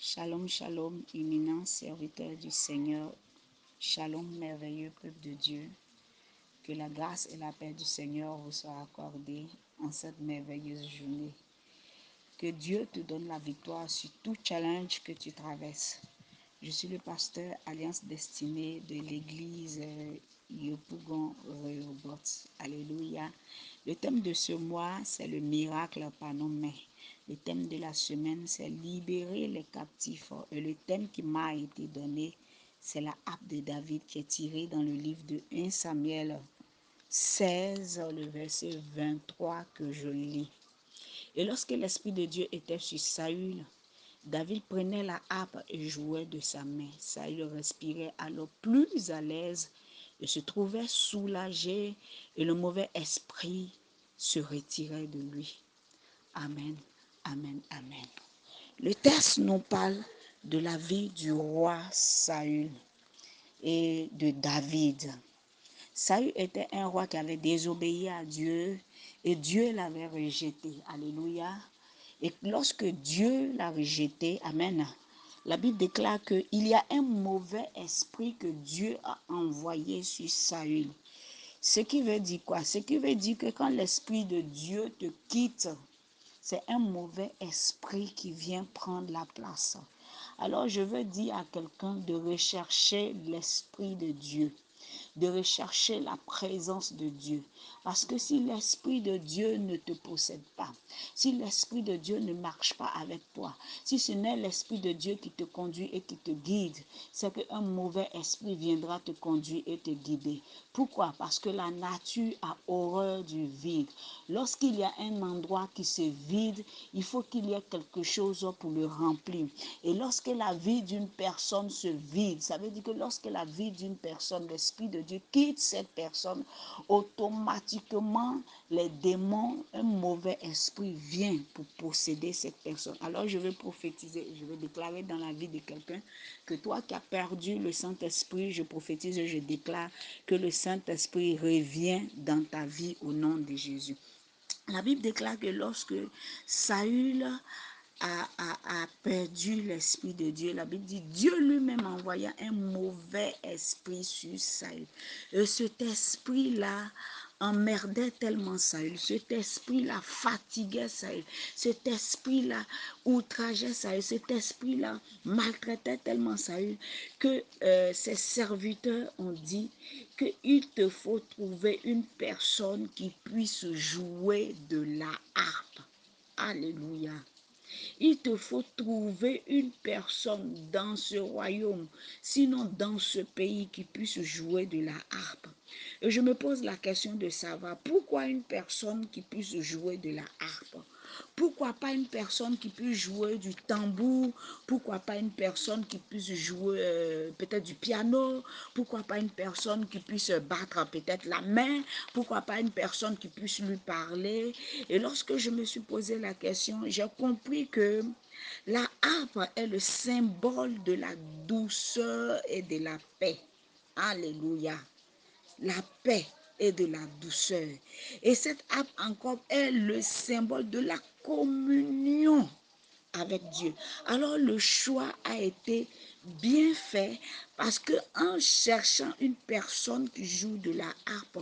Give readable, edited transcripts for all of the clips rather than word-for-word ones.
Shalom, shalom, éminent serviteur du Seigneur. Shalom, merveilleux peuple de Dieu. Que la grâce et la paix du Seigneur vous soient accordées en cette merveilleuse journée. Que Dieu te donne la victoire sur tout challenge que tu traverses. Je suis le pasteur Alliance Destinée de l'église Yopougon Rehoboth. Alléluia. Le thème de ce mois, c'est le miracle par nos mains. Le thème de la semaine, c'est libérer les captifs. Et le thème qui m'a été donné, c'est la harpe de David qui est tirée dans le livre de 1 Samuel 16, le verset 23 que je lis. Et lorsque l'Esprit de Dieu était sur Saül, David prenait la harpe et jouait de sa main. Saül respirait alors plus à l'aise et se trouvait soulagé et le mauvais esprit se retirait de lui. Amen, amen, amen. Le texte nous parle de la vie du roi Saül et de David. Saül était un roi qui avait désobéi à Dieu et Dieu l'avait rejeté. Alléluia. Et lorsque Dieu l'a rejeté, amen, la Bible déclare qu'il y a un mauvais esprit que Dieu a envoyé sur Saül. Ce qui veut dire quoi? Ce qui veut dire que quand l'esprit de Dieu te quitte, c'est un mauvais esprit qui vient prendre la place. Alors je veux dire à quelqu'un de rechercher l'esprit de Dieu, de rechercher la présence de Dieu. Parce que si l'Esprit de Dieu ne te possède pas, si l'Esprit de Dieu ne marche pas avec toi, si ce n'est l'Esprit de Dieu qui te conduit et qui te guide, c'est qu'un mauvais esprit viendra te conduire et te guider. Pourquoi? Parce que la nature a horreur du vide. Lorsqu'il y a un endroit qui se vide, il faut qu'il y ait quelque chose pour le remplir. Et lorsque la vie d'une personne se vide, ça veut dire que lorsque la vie d'une personne, l'Esprit de Dieu quitte cette personne, automatiquement, les démons, un mauvais esprit vient pour posséder cette personne. Alors je vais prophétiser, je vais déclarer dans la vie de quelqu'un que toi qui as perdu le Saint-Esprit, je prophétise et je déclare que le Saint-Esprit revient dans ta vie au nom de Jésus. La Bible déclare que lorsque Saül a perdu l'Esprit de Dieu, la Bible dit Dieu lui-même envoya un mauvais esprit sur Saül. Et cet esprit-là emmerdait tellement Saül, cet esprit-là fatiguait Saül, cet esprit-là outrageait Saül, cet esprit-là maltraitait tellement Saül que ses serviteurs ont dit qu'il te faut trouver une personne qui puisse jouer de la harpe. Alléluia. Il te faut trouver une personne dans ce royaume, sinon dans ce pays, qui puisse jouer de la harpe. Et je me pose la question de savoir pourquoi une personne qui puisse jouer de la harpe? Pourquoi pas une personne qui puisse jouer du tambour? Pourquoi pas une personne qui puisse jouer peut-être du piano? Pourquoi pas une personne qui puisse battre peut-être la main? Pourquoi pas une personne qui puisse lui parler? Et lorsque je me suis posé la question, j'ai compris que la harpe est le symbole de la douceur et de la paix. Alléluia. La paix et de la douceur. Et cette harpe encore est le symbole de la communion avec Dieu. Alors le choix a été bien fait parce que en cherchant une personne qui joue de la harpe,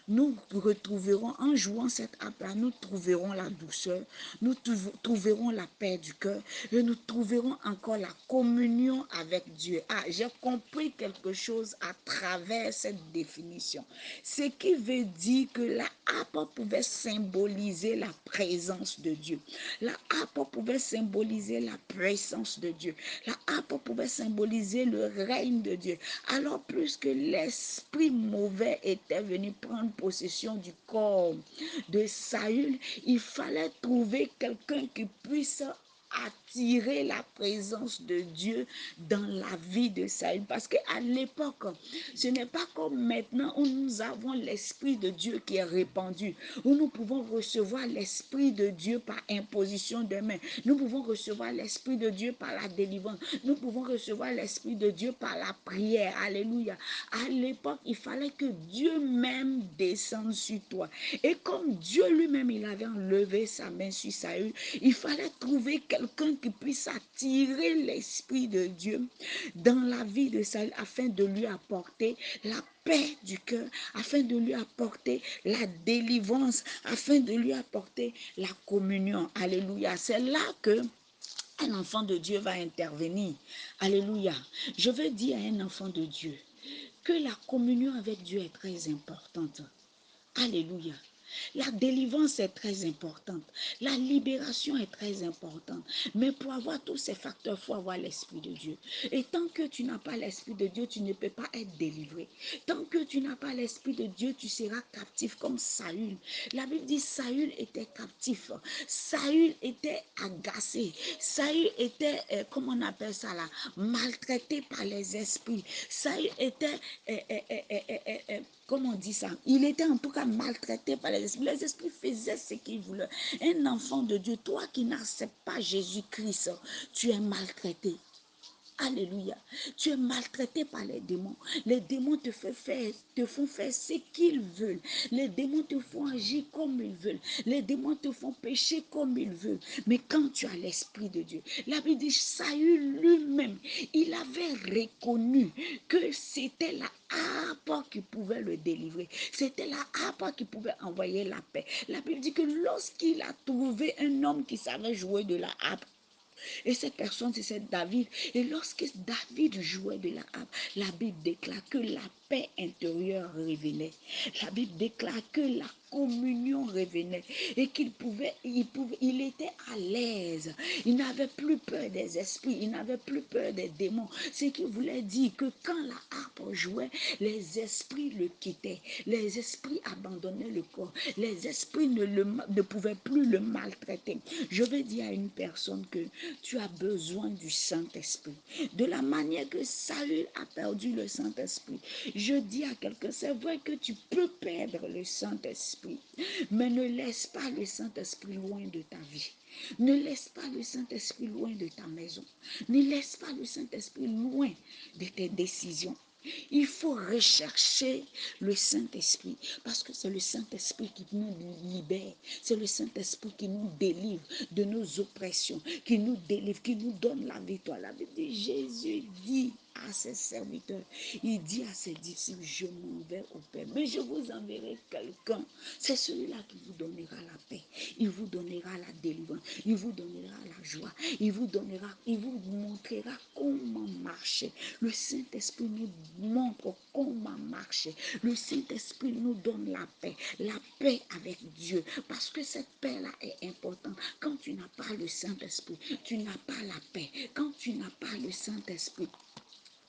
nous retrouverons, en jouant cette harpe-là, nous trouverons la douceur, nous trouverons la paix du cœur et nous trouverons encore la communion avec Dieu. Ah, j'ai compris quelque chose à travers cette définition. Ce qui veut dire que la harpe pouvait symboliser la présence de Dieu. La harpe pouvait symboliser la présence de Dieu. La harpe pouvait symboliser le règne de Dieu. Alors, plus que l'esprit mauvais était venu prendre possession du corps de Saül, il fallait trouver quelqu'un qui puisse attirer la présence de Dieu dans la vie de Saül. Parce qu'à l'époque, ce n'est pas comme maintenant où nous avons l'Esprit de Dieu qui est répandu, où nous pouvons recevoir l'Esprit de Dieu par imposition de main. Nous pouvons recevoir l'Esprit de Dieu par la délivrance. Nous pouvons recevoir l'Esprit de Dieu par la prière. Alléluia. À l'époque, il fallait que Dieu même descende sur toi. Et comme Dieu lui-même, il avait enlevé sa main sur Saül, il fallait trouver quelqu'un quelqu'un qui puisse attirer l'Esprit de Dieu dans la vie de Saül afin de lui apporter la paix du cœur, afin de lui apporter la délivrance, afin de lui apporter la communion. Alléluia. C'est là que un enfant de Dieu va intervenir. Alléluia. Je veux dire à un enfant de Dieu que la communion avec Dieu est très importante. Alléluia. La délivrance est très importante. La libération est très importante. Mais pour avoir tous ces facteurs, il faut avoir l'Esprit de Dieu. Et tant que tu n'as pas l'Esprit de Dieu, tu ne peux pas être délivré. Tant que tu n'as pas l'Esprit de Dieu, tu seras captif comme Saül. La Bible dit Saül était captif. Saül était agacé. Saül était, comment on appelle ça là, maltraité par les esprits. Saül était, comment on dit ça? Il était en tout cas maltraité par les esprits. Les esprits faisaient ce qu'ils voulaient. Un enfant de Dieu, toi qui n'acceptes pas Jésus-Christ, tu es maltraité. Alléluia. Tu es maltraité par les démons. Les démons te font faire ce qu'ils veulent. Les démons te font agir comme ils veulent. Les démons te font pécher comme ils veulent. Mais quand tu as l'Esprit de Dieu, la Bible dit, Saül lui-même, il avait reconnu que c'était la harpe qui pouvait le délivrer. C'était la harpe qui pouvait envoyer la paix. La Bible dit que lorsqu'il a trouvé un homme qui savait jouer de la harpe, et cette personne, c'est David. Et lorsque David jouait de la harpe, la Bible déclare que la paix intérieure revenait. La Bible déclare que la communion revenait et il était à l'aise. Il n'avait plus peur des esprits, il n'avait plus peur des démons. Ce qui voulait dire que quand la harpe jouait, les esprits le quittaient, les esprits abandonnaient le corps, les esprits ne pouvaient plus le maltraiter. Je veux dire à une personne que tu as besoin du Saint-Esprit. De la manière que Saül a perdu le Saint-Esprit, je dis à quelqu'un, c'est vrai que tu peux perdre le Saint-Esprit, mais ne laisse pas le Saint-Esprit loin de ta vie. Ne laisse pas le Saint-Esprit loin de ta maison. Ne laisse pas le Saint-Esprit loin de tes décisions. Il faut rechercher le Saint-Esprit parce que c'est le Saint-Esprit qui nous libère. C'est le Saint-Esprit qui nous délivre de nos oppressions, qui nous délivre, qui nous donne la victoire. La Bible dit, Jésus dit à ses serviteurs, il dit à ses disciples, je m'en vais au Père, mais je vous enverrai quelqu'un. C'est celui-là qui vous donnera la paix. Il vous donnera la délivrance. Il vous donnera la joie. Il vous montrera comment marcher. Le Saint-Esprit nous montre comment marcher. Le Saint-Esprit nous donne la paix avec Dieu. Parce que cette paix-là est importante. Quand tu n'as pas le Saint-Esprit, tu n'as pas la paix. Quand tu n'as pas le Saint-Esprit,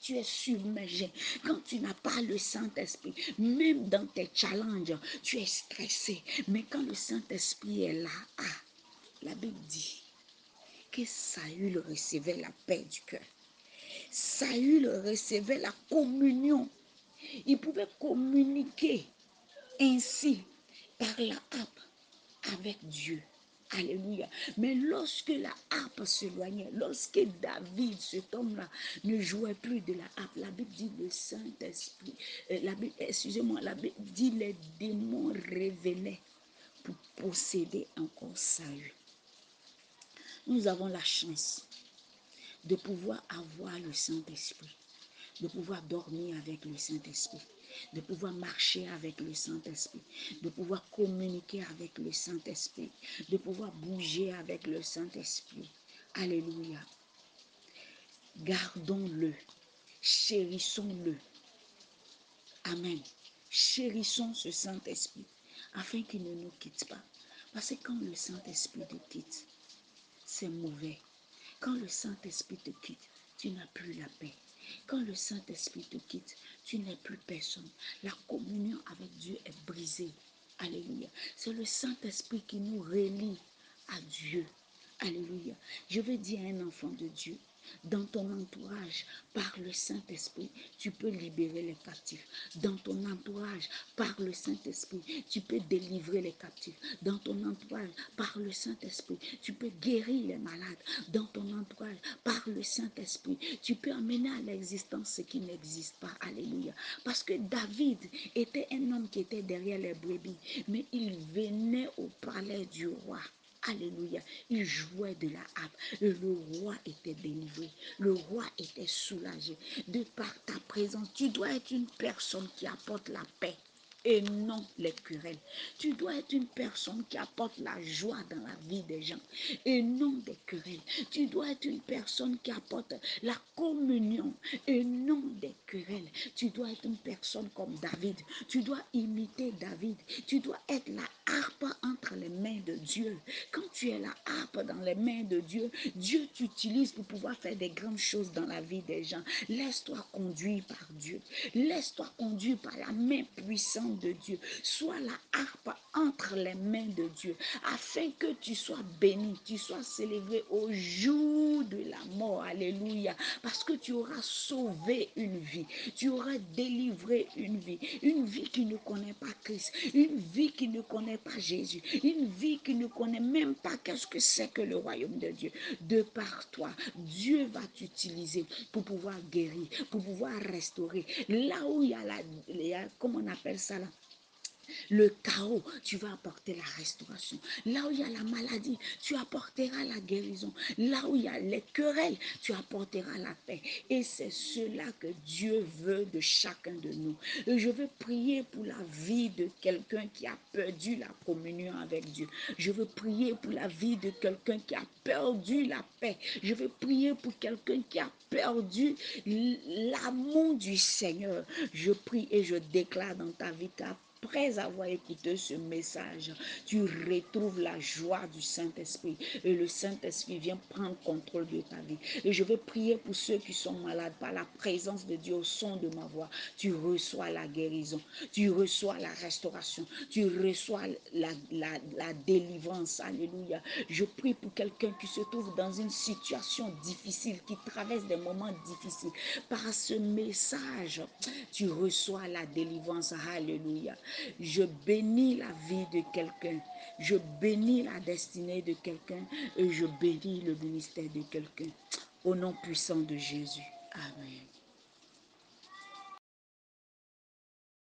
tu es submergé. Quand tu n'as pas le Saint-Esprit, même dans tes challenges, tu es stressé. Mais quand le Saint-Esprit est là, la Bible dit que Saül recevait la paix du cœur. Saül recevait la communion. Il pouvait communiquer ainsi par la harpe avec Dieu. Alléluia. Mais lorsque la harpe s'éloignait, lorsque David, cet homme-là, ne jouait plus de la harpe, la Bible dit le Saint-Esprit, la Bible dit les démons revenaient pour posséder encore Saül. Nous avons la chance de pouvoir avoir le Saint-Esprit, de pouvoir dormir avec le Saint-Esprit, de pouvoir marcher avec le Saint-Esprit, de pouvoir communiquer avec le Saint-Esprit, de pouvoir bouger avec le Saint-Esprit. Alléluia. Gardons-le, chérissons-le. Amen. Chérissons ce Saint-Esprit afin qu'il ne nous quitte pas. Parce que quand le Saint-Esprit te quitte, c'est mauvais. Quand le Saint-Esprit te quitte, tu n'as plus la paix. Quand le Saint-Esprit te quitte, tu n'es plus personne. La communion avec Dieu est brisée. Alléluia. C'est le Saint-Esprit qui nous relie à Dieu. Alléluia. Je veux dire à un enfant de Dieu, dans ton entourage, par le Saint-Esprit, tu peux libérer les captifs. Dans ton entourage, par le Saint-Esprit, tu peux délivrer les captifs. Dans ton entourage, par le Saint-Esprit, tu peux guérir les malades. Dans ton entourage, par le Saint-Esprit, tu peux amener à l'existence ce qui n'existe pas. Alléluia. Parce que David était un homme qui était derrière les brebis, mais il venait au palais du roi. Alléluia. Il jouait de la harpe et le roi était délivré. Le roi était soulagé. De par ta présence, tu dois être une personne qui apporte la paix et non les querelles. Tu dois être une personne qui apporte la joie dans la vie des gens et non des querelles. Tu dois être une personne qui apporte la communion et non des querelles. Tu dois être une personne comme David. Tu dois imiter David. Tu dois être la harpe entre les mains de Dieu. Quand tu es la harpe dans les mains de Dieu, Dieu t'utilise pour pouvoir faire des grandes choses dans la vie des gens. Laisse-toi conduire par Dieu. Laisse-toi conduire par la main puissante de Dieu. Sois la harpe entre les mains de Dieu, afin que tu sois béni, tu sois célébré au jour de la mort. Alléluia. Parce que tu auras sauvé une vie, tu auras délivré une vie qui ne connaît pas Christ, une vie qui ne connaît pas Jésus, une vie qui ne connaît même pas qu'est-ce que c'est que le royaume de Dieu. De par toi, Dieu va t'utiliser pour pouvoir guérir, pour pouvoir restaurer. Là où il y a comment on appelle ça là? Le chaos, tu vas apporter la restauration. Là où il y a la maladie, tu apporteras la guérison. Là où il y a les querelles, tu apporteras la paix. Et c'est cela que Dieu veut de chacun de nous. Et je veux prier pour la vie de quelqu'un qui a perdu la communion avec Dieu. Je veux prier pour la vie de quelqu'un qui a perdu la paix. Je veux prier pour quelqu'un qui a perdu l'amour du Seigneur. Je prie et je déclare dans ta vie qu'après avoir écouté ce message, tu retrouves la joie du Saint-Esprit et le Saint-Esprit vient prendre contrôle de ta vie. Et je veux prier pour ceux qui sont malades par la présence de Dieu au son de ma voix. Tu reçois la guérison, tu reçois la restauration, tu reçois la délivrance. Alléluia. Je prie pour quelqu'un qui se trouve dans une situation difficile, qui traverse des moments difficiles. Par ce message, tu reçois la délivrance. Alléluia. Je bénis la vie de quelqu'un. Je bénis la destinée de quelqu'un et je bénis le ministère de quelqu'un. Au nom puissant de Jésus. Amen.